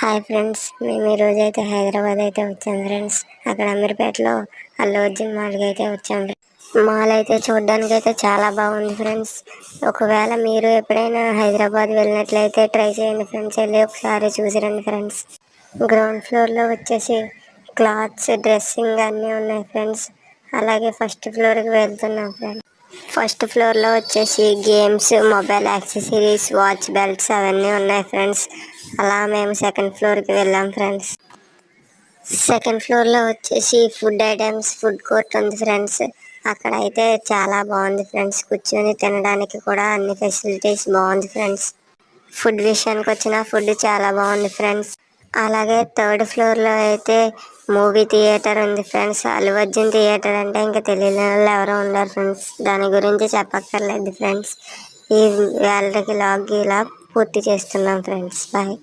Hi friends, మేము ఈరోజు అయితే హైదరాబాద్ అయితే వచ్చాం ఫ్రెండ్స్. అక్కడ అమీర్పేటలో అల్లు అర్జున్ మాల్కి అయితే వచ్చాం. మాల్ అయితే చూడడానికి అయితే చాలా బాగుంది ఫ్రెండ్స్. ఒకవేళ మీరు ఎప్పుడైనా హైదరాబాద్ వెళ్ళినట్లయితే ట్రై చేయండి ఫ్రెండ్స్. వెళ్ళి ఒకసారి చూసి రండి ఫ్రెండ్స్. గ్రౌండ్ ఫ్లోర్లో వచ్చేసి క్లాత్స్, డ్రెస్సింగ్ అన్నీ ఉన్నాయి ఫ్రెండ్స్. అలాగే ఫస్ట్ ఫ్లోర్కి వెళ్తున్నాం ఫ్రెండ్స్. ఫస్ట్ ఫ్లోర్లో వచ్చేసి games, mobile accessories, watch, belts అవన్నీ ఉన్నాయి ఫ్రెండ్స్. అలా మేము సెకండ్ ఫ్లోర్కి వెళ్ళాం ఫ్రెండ్స్. సెకండ్ ఫ్లోర్లో వచ్చేసి ఫుడ్ ఐటమ్స్, ఫుడ్ కోర్ట్ ఉంది ఫ్రెండ్స్. అక్కడ అయితే చాలా బాగుంది ఫ్రెండ్స్. కూర్చొని తినడానికి కూడా అన్ని ఫెసిలిటీస్ బాగుంది ఫ్రెండ్స్. ఫుడ్ విషయానికి వచ్చిన ఫుడ్ చాలా బాగుంది ఫ్రెండ్స్. అలాగే థర్డ్ ఫ్లోర్లో అయితే మూవీ థియేటర్ ఉంది ఫ్రెండ్స్. అల్లు అర్జున్ థియేటర్ అంటే ఇంకా తెలియని వాళ్ళు ఎవరో ఉండరు ఫ్రెండ్స్. దాని గురించి చెప్పక్కర్లేదు ఫ్రెండ్స్. ఈ వాళ్ళకి లాగ్ ఇలా పూర్తి చేస్తున్నాం ఫ్రెండ్స్. బాయ్.